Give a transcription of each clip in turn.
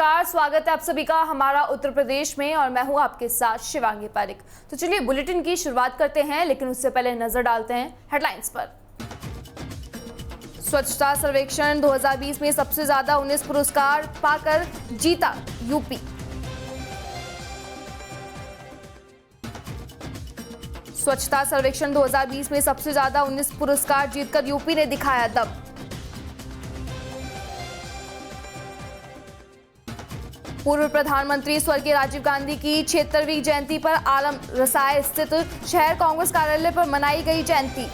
नमस्कार, स्वागत है आप सभी का हमारा उत्तर प्रदेश में और मैं हूं आपके साथ शिवांगी पारिक। तो चलिए बुलेटिन की शुरुआत करते हैं, लेकिन उससे पहले नजर डालते हैं हेडलाइंस पर। स्वच्छता सर्वेक्षण 2020 में सबसे ज्यादा 19 पुरस्कार पाकर जीता यूपी। स्वच्छता सर्वेक्षण 2020 में सबसे ज्यादा 19 पुरस्कार जीतकर यूपी ने दिखाया दम। पूर्व प्रधानमंत्री स्वर्गीय राजीव गांधी की 76वीं जयंती पर आलम रसाय स्थित शहर कांग्रेस कार्यालय पर मनाई गई जयंती।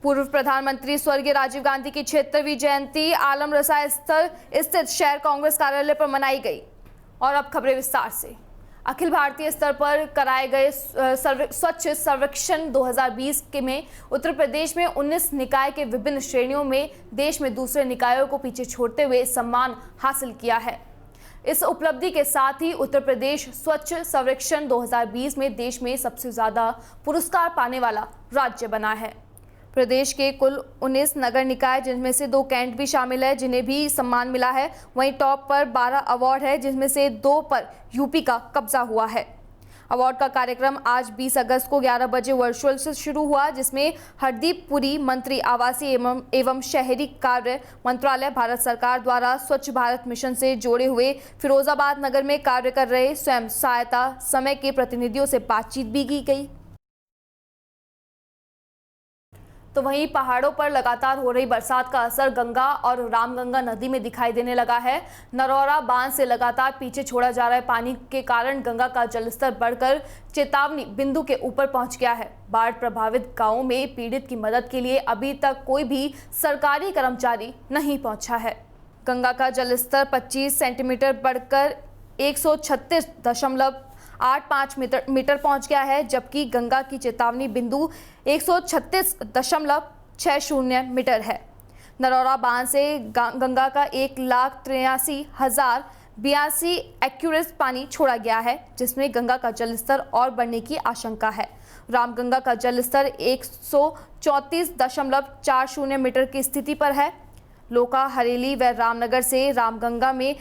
पूर्व प्रधानमंत्री स्वर्गीय राजीव गांधी की 76वीं जयंती आलम रसाय स्थित शहर कांग्रेस कार्यालय पर मनाई गई। और अब खबरें विस्तार से। अखिल भारतीय स्तर पर कराए गए स्वच्छ सर्वेक्षण 2020 में उत्तर प्रदेश में 19 निकाय के विभिन्न श्रेणियों में देश में दूसरे निकायों को पीछे छोड़ते हुए सम्मान हासिल किया है। इस उपलब्धि के साथ ही उत्तर प्रदेश स्वच्छ सर्वेक्षण 2020 में देश में सबसे ज्यादा पुरस्कार पाने वाला राज्य बना है। प्रदेश के कुल 19 नगर निकाय, जिनमें से 2 कैंट भी शामिल है, जिन्हें भी सम्मान मिला है। वहीं टॉप पर 12 अवार्ड है, जिनमें से 2 पर यूपी का कब्जा हुआ है। अवार्ड का कार्यक्रम आज 20 अगस्त को 11 बजे वर्चुअल से शुरू हुआ, जिसमें हरदीप पुरी, मंत्री आवासीय एवं शहरी कार्य मंत्रालय, भारत सरकार द्वारा स्वच्छ भारत मिशन से जोड़े हुए फिरोजाबाद नगर में कार्य कर रहे स्वयं सहायता समूह के प्रतिनिधियों से बातचीत भी की गई। तो वहीं पहाड़ों पर लगातार हो रही बरसात का असर गंगा और रामगंगा नदी में दिखाई देने लगा है। नरौरा बांध से लगातार पीछे छोड़ा जा रहा है पानी के कारण गंगा का जलस्तर बढ़कर चेतावनी बिंदु के ऊपर पहुंच गया है। बाढ़ प्रभावित गांवों में पीड़ित की मदद के लिए अभी तक कोई भी सरकारी कर्मचारी नहीं पहुंचा है। गंगा का जलस्तर 25 सेंटीमीटर बढ़कर 136.85 मीटर पहुंच गया है, जबकि गंगा की चेतावनी बिंदु 136.60 मीटर है। नरौरा बांध से गंगा का 1,83,082 एक्यूरेस पानी छोड़ा गया है, जिसमें गंगा का जलस्तर और बढ़ने की आशंका है। रामगंगा का जलस्तर 134.40 मीटर की स्थिति पर है। लोका, हरेली व रामनगर से रामगंगा में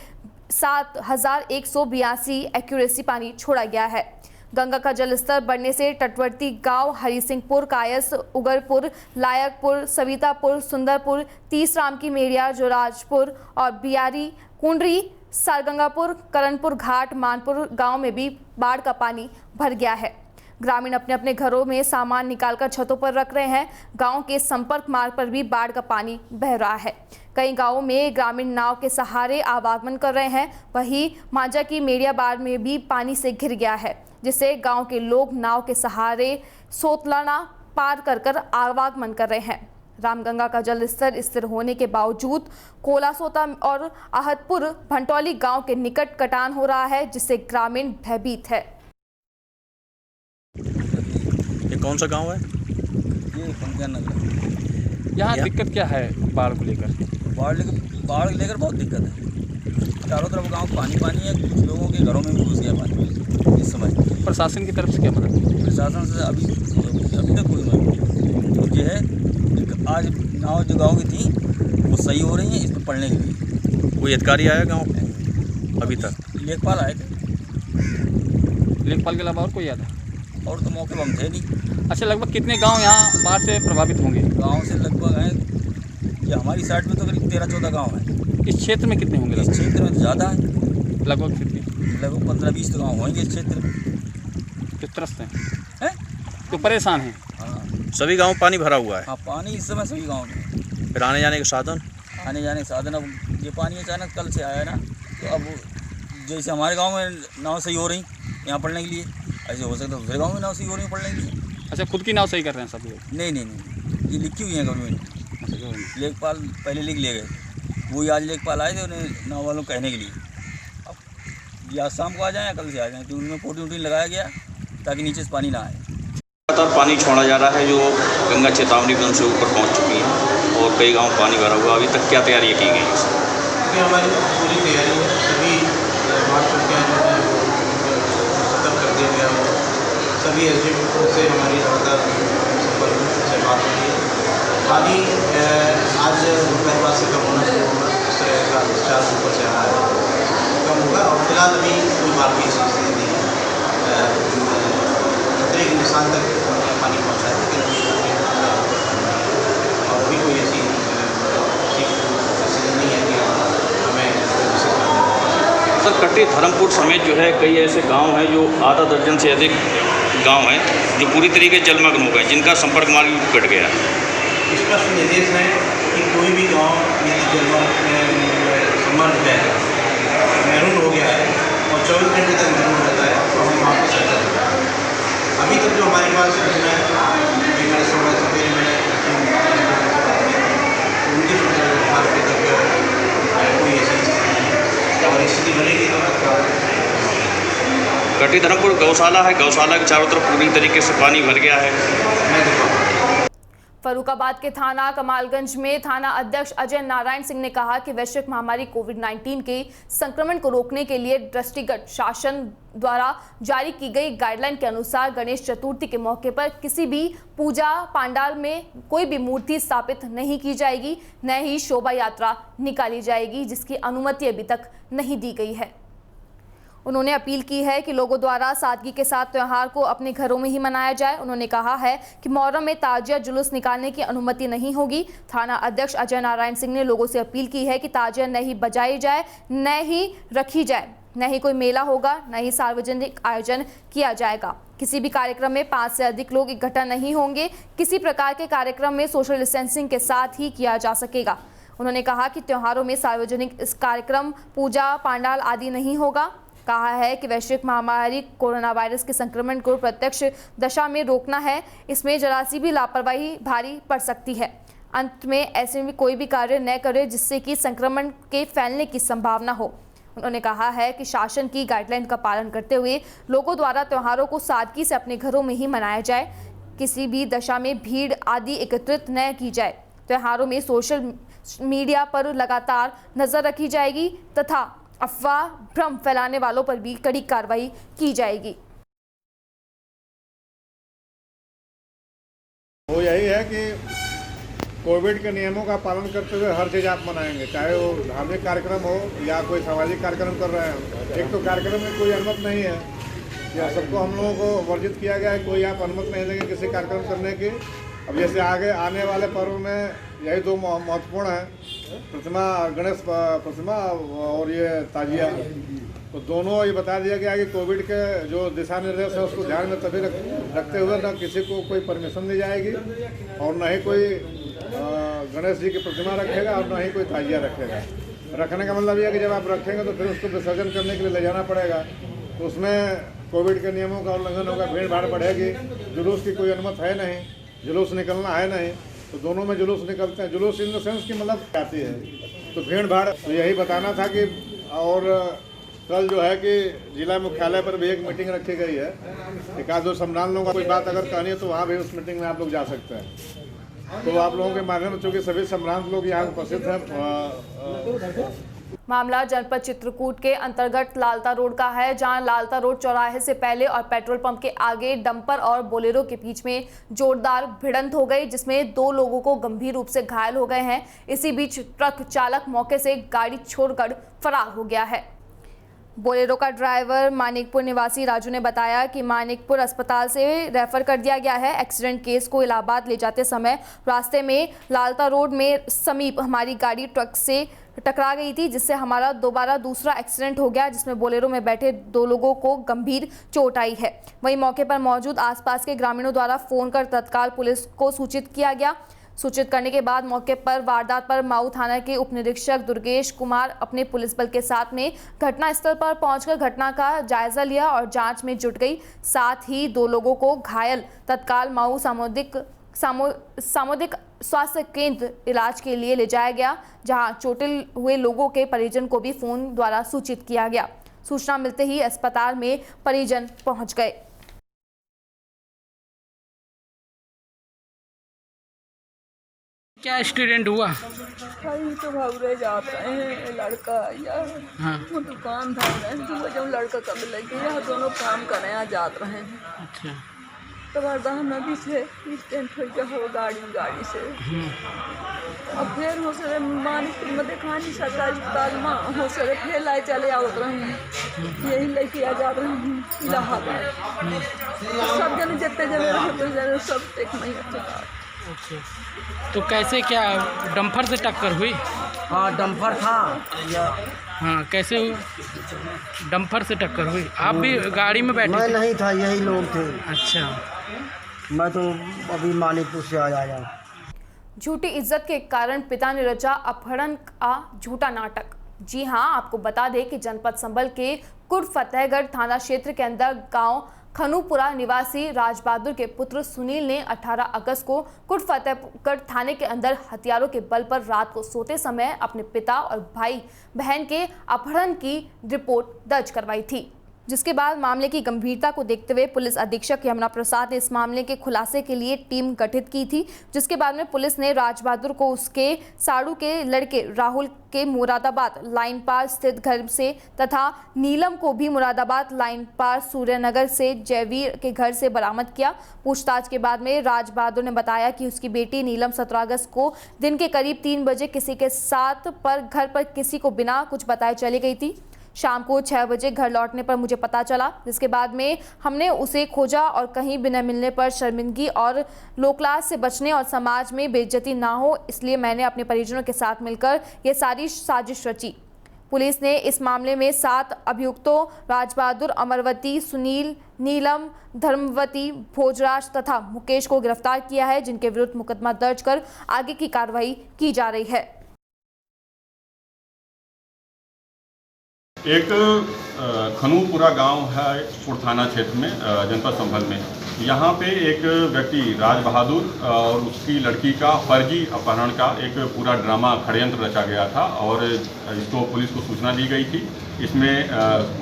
7,182 एक्यूरेसी पानी छोड़ा गया है। गंगा का जलस्तर बढ़ने से तटवर्ती गांव हरिसिंहपुर, कायस, उगरपुर, लायकपुर, सवितापुर, सुंदरपुर, तीसराम की मेड़िया, जोराजपुर और बियारी, कुंडरी, सरगंगापुर, करणपुर घाट, मानपुर गांव में भी बाढ़ का पानी भर गया है। ग्रामीण अपने अपने घरों में सामान निकालकर छतों पर रख रहे हैं। गांव के संपर्क मार्ग पर भी बाढ़ का पानी बह रहा है। कई गांवों में ग्रामीण नाव के सहारे आवागमन कर रहे हैं। वहीं मांझा की मेड़िया बाढ़ में भी पानी से घिर गया है, जिससे गांव के लोग नाव के सहारे सोतलाना पार कर आवागमन कर रहे हैं। रामगंगा का जलस्तर स्थिर होने के बावजूद कोलासोता और आहतपुर भंटौली गांव के निकट कटान हो रहा है, जिससे ग्रामीण भयभीत है। ये कौन सा गांव है? ये पंकज नगर। यहाँ दिक्कत क्या है बाढ़ को लेकर? बाढ़ को लेकर बहुत दिक्कत है। चारों तरफ गांव पानी है। कुछ लोगों के घरों में भी घुस गया पानी इस समय। प्रशासन की तरफ से क्या मदद? प्रशासन से अभी तक कोई मदद। तो ये है आज नाव जो गाँव की थी वो सही हो रही है इसमें पढ़ने के लिए। कोई अधिकारी आया गाँव में अभी तक? लेखपाल आए थे। लेखपाल के अलावा और कोई आया था? और तो मौके पर हम थे नहीं। अच्छा, लगभग कितने गांव यहाँ बाढ़ से प्रभावित होंगे? गांव से लगभग हैं, ये हमारी साइड में तो करीब 13-14 गांव हैं। इस क्षेत्र में कितने होंगे? इस क्षेत्र में तो ज़्यादा है, लगभग कितने? लगभग 15-20 तो गाँव होंगे इस क्षेत्र में। जो त्रस्त हैं, तो परेशान हैं। हाँ, सभी गाँव पानी भरा हुआ है। हाँ, पानी इस समय सभी गाँव में। फिर आने जाने के साधन? आने जाने के साधन, अब ये पानी अचानक कल से आया ना, तो अब जैसे हमारे गाँव में नाव सही हो रही यहाँ पढ़ने के लिए, ऐसे हो सकता है दूसरे गाँव में नाव सही हो रही है पढ़ने के लिए। अच्छा, खुद की नाव सही कर रहे हैं सब लोग? नहीं, ये लिखी हुई है गवर्नमेंट। लेखपाल पहले लिख ले गए, वही आज लेखपाल आए थे उन्हें नाव वालों कहने के लिए। अब या शाम को आ जाएँ या कल से आ जाएँ, तो उनमें पोर्टिन लगाया गया ताकि नीचे से पानी ना आए। लगातार पानी छोड़ा जा रहा है, जो गंगा चेतावनी बिंदु से ऊपर पहुंच चुकी है और कई गांव पानी भरा हुआ। अभी तक क्या तैयारियां की गई हैं? हमारी पूरी तैयारी है। सभी बाढ़ चौकियाँ जो हैं खत्म कर दिया गया है। सभी एसडीएम से हमारी लगातार संपर्क से बात होती है। पानी आज दोपहर बाद से कम होना शुरू होगा। इस तरह प्रेशर का डिस्चार्ज ऊपर से आ रहा है कम होगा। और फिलहाल अभी कोई बात की स्थिति नहीं है, खतरे के निशान तक पानी पहुँचा है, लेकिन अभी और अभी कोई ऐसी स्थिति नहीं है कि हमें विशेष। सर कट्टी धर्मपुर समेत जो है कई ऐसे गांव हैं जो आधा दर्जन से अधिक गांव हैं जो पूरी तरीके से जलमग्न हो गए, जिनका संपर्क मार्ग भी कट गया है। स्पष्ट निर्देश है कि कोई भी गांव यदि समर्थ है, मैरून हो गया है और 24 घंटे तक मैरून रहता है तो हम वहाँ पर सजा देंगे। अभी तक जो हमारे पास सूचना है, मेरे समय सवेरे मैंने उनकी सूचना तक कोई ऐसी स्थिति नहीं और स्थिति बनेगी तो कट्टी धर्मपुर गौशाला है, गौशाला के चारों तरफ पूरी तरीके से पानी भर गया है। मैं देखा फर्रुखाबाद के थाना कमालगंज में थाना अध्यक्ष अजय नारायण सिंह ने कहा कि वैश्विक महामारी कोविड-19 के संक्रमण को रोकने के लिए दृष्टिगत शासन द्वारा जारी की गई गाइडलाइन के अनुसार गणेश चतुर्थी के मौके पर किसी भी पूजा पंडाल में कोई भी मूर्ति स्थापित नहीं की जाएगी, न ही शोभा यात्रा निकाली जाएगी, जिसकी अनुमति अभी तक नहीं दी गई है। उन्होंने अपील की है कि लोगों द्वारा सादगी के साथ त्यौहार को अपने घरों में ही मनाया जाए। उन्होंने कहा है कि मुहर्रम में ताजिया जुलूस निकालने की अनुमति नहीं होगी। थाना अध्यक्ष अजय नारायण सिंह ने लोगों से अपील की है कि ताजिया न ही बजाई जाए, न ही रखी जाए, न ही कोई मेला होगा, न ही सार्वजनिक आयोजन किया जाएगा। किसी भी कार्यक्रम में 5 से अधिक लोग इकट्ठा नहीं होंगे। किसी प्रकार के कार्यक्रम में सोशल डिस्टेंसिंग के साथ ही किया जा सकेगा। उन्होंने कहा कि त्योहारों में सार्वजनिक इस कार्यक्रम, पूजा पंडाल आदि नहीं होगा। कहा है कि वैश्विक महामारी कोरोना वायरस के संक्रमण को प्रत्यक्ष दशा में रोकना है, इसमें जरा सी भी लापरवाही भारी पड़ सकती है। अंत में ऐसे में कोई भी कार्य न करे जिससे कि संक्रमण के फैलने की संभावना हो। उन्होंने कहा है कि शासन की गाइडलाइन का पालन करते हुए लोगों द्वारा त्योहारों को सादगी से अपने घरों में ही मनाया जाए। किसी भी दशा में भीड़ आदि एकत्रित न की जाए। त्योहारों में सोशल मीडिया पर लगातार नजर रखी जाएगी तथा अफवाह भ्रम फैलाने वालों पर भी कड़ी कार्रवाई की जाएगी। वो यही है कि कोविड के नियमों का पालन करते हुए हर चीज़ आप मनाएंगे, चाहे वो धार्मिक कार्यक्रम हो या कोई सामाजिक कार्यक्रम कर रहे हैं। एक तो कार्यक्रम में कोई अनुमति नहीं है, या सबको हम लोगों को वर्जित किया गया है, कोई आप अनुमति नहीं देंगे किसी कार्यक्रम करने की। अब जैसे आगे आने वाले पर्व में यही दो महत्वपूर्ण हैं, प्रतिमा, गणेश प्रतिमा और ये ताजिया। तो दोनों ये बता दिया गया कि कोविड के जो दिशा निर्देश है उसको ध्यान में तभी रखते हुए न किसी को कोई परमिशन दी जाएगी और न ही कोई गणेश जी की प्रतिमा रखेगा और न ही कोई ताजिया रखेगा। रखने का मतलब यह है कि जब आप रखेंगे तो फिर उसको विसर्जन करने के लिए ले जाना पड़ेगा, तो उसमें कोविड के नियमों का उल्लंघन होगा, भीड़ भाड़ बढ़ेगी। जुलूस की कोई अनुमति है नहीं, जुलूस निकलना है नहीं, तो दोनों में जुलूस निकलते हैं। जुलूस इन द सेंस की मतलब आती है तो भीड़ भाड़। तो यही बताना था कि और कल जो है कि जिला मुख्यालय पर भी एक मीटिंग रखी गई है। एक आध दो सम्मान लोगों को कोई बात अगर कहनी है तो वहाँ भी उस मीटिंग में आप लोग जा सकते हैं। तो आप लोगों के माध्यम से चूँकि सभी सम्रांत लोग यहाँ उपस्थित हैं। मामला जनपद चित्रकूट के अंतर्गत लालता रोड का है, जहां लालता रोड चौराहे से पहले और पेट्रोल पंप के आगे डंपर और बोलेरो के बीच में जोरदार भिड़ंत हो गई, जिसमें 2 लोगों को गंभीर रूप से घायल हो गए हैं। इसी बीच ट्रक चालक मौके से गाड़ी छोड़कर फरार हो गया है। बोलेरो का ड्राइवर मानिकपुर निवासी राजू ने बताया कि मानिकपुर अस्पताल से रेफर कर दिया गया है। एक्सीडेंट केस को इलाहाबाद ले जाते समय रास्ते में लालता रोड में समीप हमारी गाड़ी ट्रक से टकरा गई थी, जिससे हमारा दोबारा दूसरा एक्सीडेंट हो गया, जिसमें बोलेरो में बैठे 2 लोगों को गंभीर चोट आई है। वहीं मौके पर मौजूद आसपास के ग्रामीणों द्वारा फोन कर तत्काल पुलिस को सूचित किया गया। सूचित करने के बाद मौके पर वारदात पर माऊ थाना के उप निरीक्षक दुर्गेश कुमार अपने पुलिस बल के साथ में घटनास्थल पर पहुंचकर घटना का जायजा लिया और जांच में जुट गई। साथ ही 2 लोगों को घायल तत्काल माऊ सामुदायिक स्वास्थ्य केंद्र इलाज के लिए ले जाया गया, जहां चोटिल हुए लोगों के परिजन को भी फोन द्वारा सूचित किया गया। सूचना मिलते ही अस्पताल में परिजन पहुंच गए। क्या एक्सीडेंट हुआ? भाई तो भाग जात रहे हैं लड़का यार। हाँ। वो दुकान था तो जब लड़का कब लगे यार दोनों काम करने जात रहे हैं। अच्छा, तबारदाह नदी से स्टैंड हो गाड़ी से अब फिर हो सके मानिक में देखानी सरकारी अस्पताल में हो सके फिर लाई चले आवत रहे यही लेके आ जा रहे हैं इलाहाबाद सब जने जितने जने रहते जने सब एक नहीं अच्छा। तो कैसे क्या डंपर से टक्कर हुई? हाँ डंपर था या हाँ कैसे हुई? डंपर से टक्कर हुई? आप भी गाड़ी में बैठे मैं थे? नहीं था, यही लोग थे। अच्छा। मैं तो अभी मानिकपुर से आया। झूठी इज्जत के कारण पिता ने रचा अपहरण का झूठा नाटक। जी हां, आपको बता दें कि जनपद संभल के कुर्द फतेहगढ़ थाना क्षेत्र के अंदर गांव खनूपुरा निवासी राजबहादुर के पुत्र सुनील ने 18 अगस्त को कुर्द फतेहगढ़ थाने के अंदर हथियारों के बल पर रात को सोते समय अपने पिता और भाई बहन के अपहरण की रिपोर्ट दर्ज करवाई थी, जिसके बाद मामले की गंभीरता को देखते हुए पुलिस अधीक्षक यमुना प्रसाद ने इस मामले के खुलासे के लिए टीम गठित की थी, जिसके बाद में पुलिस ने राजबहादुर को उसके साड़ू के लड़के राहुल के मुरादाबाद लाइन पार स्थित घर से तथा नीलम को भी मुरादाबाद लाइन पार सूर्यनगर से जयवीर के घर से बरामद किया। पूछताछ के बाद में राजबहादुर ने बताया कि उसकी बेटी नीलम 17 अगस्त को दिन के करीब 3 बजे किसी के साथ घर पर किसी को बिना कुछ बताए चली गई थी। शाम को 6 बजे घर लौटने पर मुझे पता चला, जिसके बाद में हमने उसे खोजा और कहीं भी न मिलने पर शर्मिंदगी और लोकलाज से बचने और समाज में बेइज्जती ना हो, इसलिए मैंने अपने परिजनों के साथ मिलकर ये सारी साजिश रची। पुलिस ने इस मामले में 7 अभियुक्तों राजबहादुर, अमरवती, सुनील, नीलम, धर्मवती, भोजराज तथा मुकेश को गिरफ्तार किया है, जिनके विरुद्ध मुकदमा दर्ज कर आगे की कार्रवाई की जा रही है। एक खनूपुरा गांव है कुर्द थाना क्षेत्र में जनपद संभल में। यहाँ पे एक व्यक्ति राजबहादुर और उसकी लड़की का फर्जी अपहरण का एक पूरा ड्रामा षड्यंत्र रचा गया था और इसको पुलिस को सूचना दी गई थी। इसमें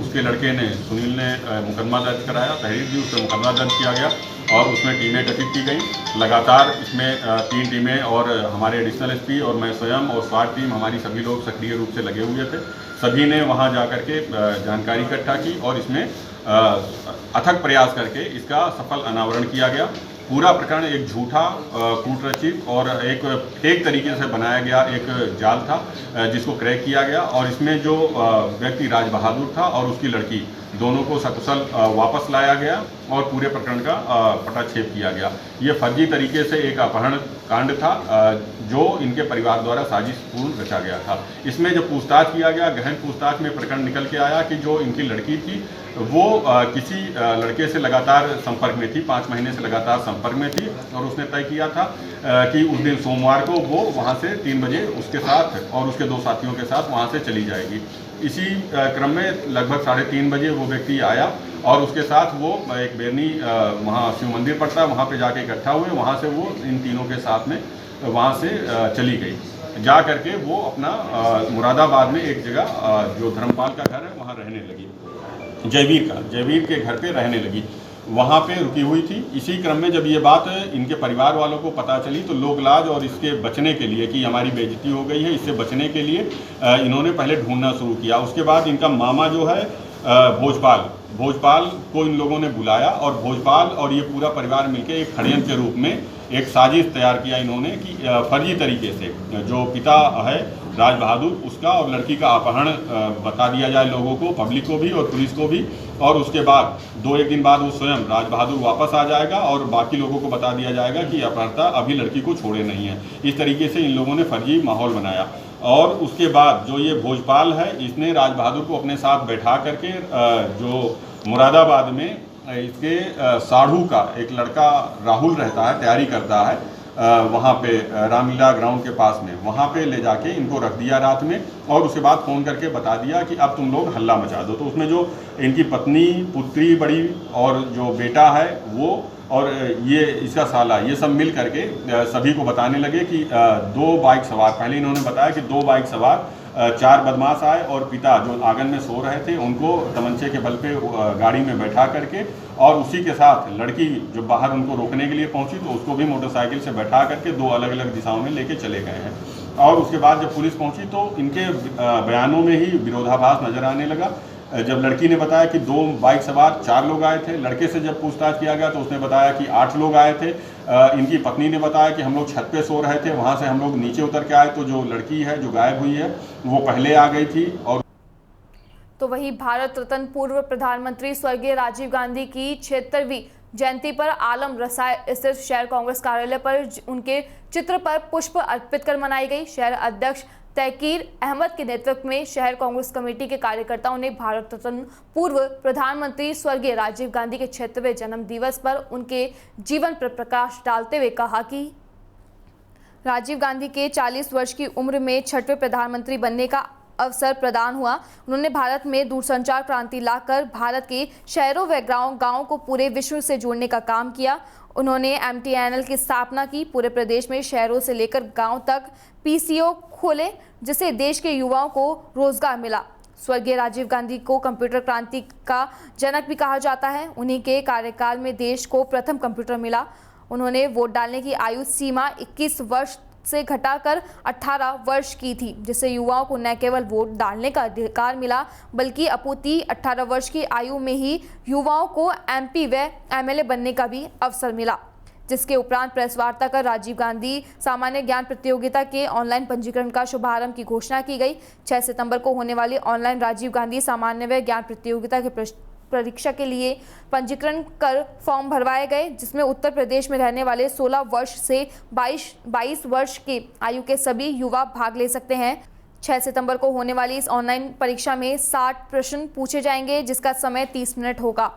उसके लड़के ने सुनील ने मुकदमा दर्ज कराया, तहरीर दी, उस पर मुकदमा दर्ज किया गया और उसमें टीमें गठित की गई। लगातार इसमें 3 टीमें और हमारे एडिशनल एसपी और मैं स्वयं और स्वाट टीम, हमारी सभी लोग सक्रिय रूप से लगे हुए थे। सभी ने वहां जा करके जानकारी इकट्ठा की और इसमें अथक प्रयास करके इसका सफल अनावरण किया गया। पूरा प्रकरण एक झूठा, कूटरचित और एक फेक तरीके से बनाया गया एक जाल था, जिसको क्रैक किया गया और इसमें जो व्यक्ति राजबहादुर था और उसकी लड़की दोनों को सकुशल वापस लाया गया और पूरे प्रकरण का पटाक्षेप किया गया। ये फर्जी तरीके से एक अपहरण कांड था जो इनके परिवार द्वारा साजिशपूर्ण रचा गया था। इसमें जब पूछताछ किया गया, गहन पूछताछ में प्रकरण निकल के आया कि जो इनकी लड़की थी वो किसी लड़के से लगातार संपर्क में थी, 5 महीने से लगातार संपर्क में थी और उसने तय किया था कि उस दिन सोमवार को वो वहाँ से 3 बजे उसके साथ और उसके 2 साथियों के साथ वहाँ से चली जाएगी। इसी क्रम में लगभग 3:30 बजे वो व्यक्ति आया और उसके साथ वो एक बेरनी वहाँ शिव मंदिर पड़ता है, वहाँ पे जाके इकट्ठा हुए। वहाँ से वो इन तीनों के साथ में वहाँ से चली गई। जा करके वो अपना मुरादाबाद में एक जगह जो धर्मपाल का घर है वहाँ रहने लगी, जयवीर के घर पे रहने लगी, वहाँ पे रुकी हुई थी। इसी क्रम में जब ये बात इनके परिवार वालों को पता चली तो लोकलाज और इसके बचने के लिए कि हमारी बेइज्जती हो गई है, इससे बचने के लिए इन्होंने पहले ढूंढना शुरू किया। उसके बाद इनका मामा जो है भोजपाल को इन लोगों ने बुलाया और भोजपाल और ये पूरा परिवार मिलकर एक षड्यंत्र के रूप में एक साजिश तैयार किया इन्होंने कि फर्जी तरीके से जो पिता है राजबहादुर उसका और लड़की का अपहरण बता दिया जाए लोगों को, पब्लिक को भी और पुलिस को भी, और उसके बाद 2-1 दिन बाद वो स्वयं राजबहादुर वापस आ जाएगा और बाकी लोगों को बता दिया जाएगा कि अपहर्ता अभी लड़की को छोड़े नहीं है। इस तरीके से इन लोगों ने फर्जी माहौल बनाया और उसके बाद जो ये भोजपाल है इसने राजबहादुर को अपने साथ बैठा करके जो मुरादाबाद में इसके साढ़ू का एक लड़का राहुल रहता है, तैयारी करता है वहाँ पे रामलीला ग्राउंड के पास में, वहाँ पे ले जाके इनको रख दिया रात में और उसके बाद फ़ोन करके बता दिया कि अब तुम लोग हल्ला मचा दो। तो उसमें जो इनकी पत्नी, पुत्री बड़ी और जो बेटा है वो और ये इसका साला, ये सब मिल करके सभी को बताने लगे कि 2 बाइक सवार, पहले इन्होंने बताया कि 2 बाइक सवार 4 बदमाश आए और पिता जो आंगन में सो रहे थे उनको तमंचे के बल पे गाड़ी में बैठा करके और उसी के साथ लड़की जो बाहर उनको रोकने के लिए पहुंची तो उसको भी मोटरसाइकिल से बैठा करके 2 अलग अलग दिशाओं में लेके चले गए हैं। और उसके बाद जब पुलिस पहुंची तो इनके बयानों में ही विरोधाभास नजर आने लगा। जब लड़की ने बताया कि 2 बाइक सवार 4 लोग आए थे, लड़के से जब पूछताछ किया गया तो उसने बताया कि 8 लोग आए थे। इनकी पत्नी ने बताया कि हम लोग छत पे सो रहे थे, वहाँ से हम लोग नीचे उतर के आए तो जो लड़की है जो गायब हुई है वो पहले आ गई थी। और तो वहीं भारत रत्न पूर्व प्रधानमंत्री स्वर्गीय राजीव गांधी की 76वीं जयंती पर आलम रसाय स्थित शहर कांग्रेस कार्यालय पर उनके चित्र पर पुष्प अर्पित कर मनाई गई। शहर अध्यक्ष तहकीर अहमद के नेतृत्व में शहर कांग्रेस कमेटी के कार्यकर्ताओं ने भारत रत्न पूर्व प्रधानमंत्री स्वर्गीय राजीव गांधी के 76वें जन्म दिवस पर उनके जीवन पर प्रकाश डालते हुए कहा कि राजीव गांधी के 40 वर्ष की उम्र में 6वें प्रधानमंत्री बनने का अवसर प्रदान हुआ। उन्होंने भारत में दूरसंचार क्रांति लाकर भारत के शहरों व गांवों को पूरे विश्व से जोड़ने का काम किया। उन्होंने MTNL की स्थापना की। पूरे प्रदेश में शहरों से लेकर गांव तक PCO खोले, जिससे देश के युवाओं को रोजगार मिला। स्वर्गीय राजीव गांधी को कंप्यूटर क्रांति का जनक भी कहा जाता है। उन्हीं के कार्यकाल में देश को प्रथम कंप्यूटर मिला। उन्होंने वोट डालने की आयु सीमा 21 वर्ष से घटाकर 18 वर्ष की थी, जिससे युवाओं को न केवल वोट डालने का अधिकार मिला बल्कि अपूर्ति 18 वर्ष की आयु में ही युवाओं को MP व MLA बनने का भी अवसर मिला। जिसके उपरांत प्रेस वार्ता कर राजीव गांधी सामान्य ज्ञान प्रतियोगिता के ऑनलाइन पंजीकरण का शुभारंभ की घोषणा की गई। 6 सितंबर को होने वाली ऑनलाइन राजीव गांधी सामान्य व ज्ञान प्रतियोगिता के परीक्षा के लिए पंजीकरण कर फॉर्म भरवाए गए, जिसमें उत्तर प्रदेश में रहने वाले 16 वर्ष से 22 वर्ष के आयु के सभी युवा भाग ले सकते हैं। 6 सितंबर को होने वाली इस ऑनलाइन परीक्षा में 60 प्रश्न पूछे जाएंगे, जिसका समय 30 मिनट होगा।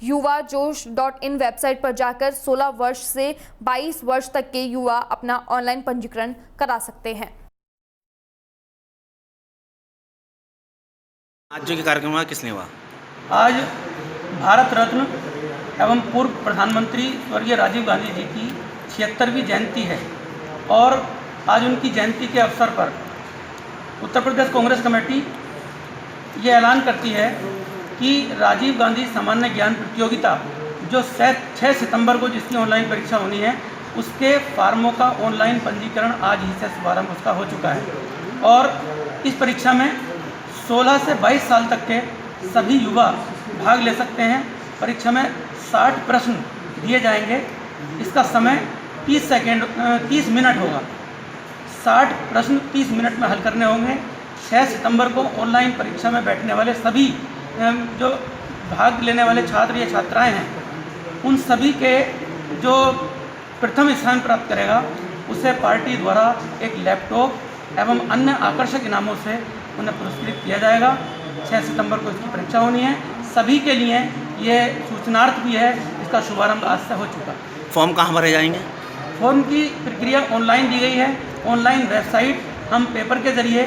युवा जोश.in वेबसाइट पर जाकर 16 वर्ष से 22 वर्ष तक के युवा अपना ऑनलाइन पंजीकरण करा सकते हैं। आज जो कार्यक्रम हुआ किसने हुआ? आज भारत रत्न एवं पूर्व प्रधानमंत्री स्वर्गीय राजीव गांधी जी की 76वीं जयंती है और आज उनकी जयंती के अवसर पर उत्तर प्रदेश कांग्रेस कमेटी ये ऐलान करती है कि राजीव गांधी सामान्य ज्ञान प्रतियोगिता जो 6 सितंबर को जिसकी ऑनलाइन परीक्षा होनी है उसके फार्मों का ऑनलाइन पंजीकरण आज ही से शुभारंभ उसका हो चुका है और इस परीक्षा में 16 से 22 साल तक के सभी युवा भाग ले सकते हैं। परीक्षा में 60 प्रश्न दिए जाएंगे। इसका समय 30 मिनट होगा। 60 प्रश्न 30 मिनट में हल करने होंगे। 6 सितंबर को ऑनलाइन परीक्षा में बैठने वाले सभी जो भाग लेने वाले छात्र या छात्राएं हैं उन सभी के जो प्रथम स्थान प्राप्त करेगा उसे पार्टी द्वारा एक लैपटॉप एवं अन्य आकर्षक इनामों से उन्हें पुरस्कृत किया जाएगा। 6 सितंबर को इसकी परीक्षा होनी है। सभी के लिए ये सूचनार्थ भी है। इसका शुभारंभ आज से हो चुका। फॉर्म कहाँ भरे जाएंगे? फॉर्म की प्रक्रिया ऑनलाइन दी गई है। ऑनलाइन वेबसाइट हम पेपर के जरिए,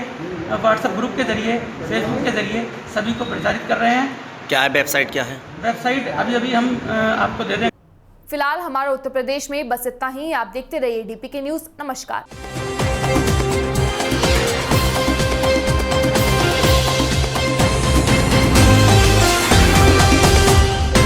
व्हाट्सएप ग्रुप के जरिए, फेसबुक के जरिए सभी को प्रचारित कर रहे हैं। क्या है वेबसाइट? क्या है वेबसाइट? अभी हम आपको दे दें। फिलहाल हमारा उत्तर प्रदेश में बस इतना ही। आप देखते रहिए DPK न्यूज़। नमस्कार।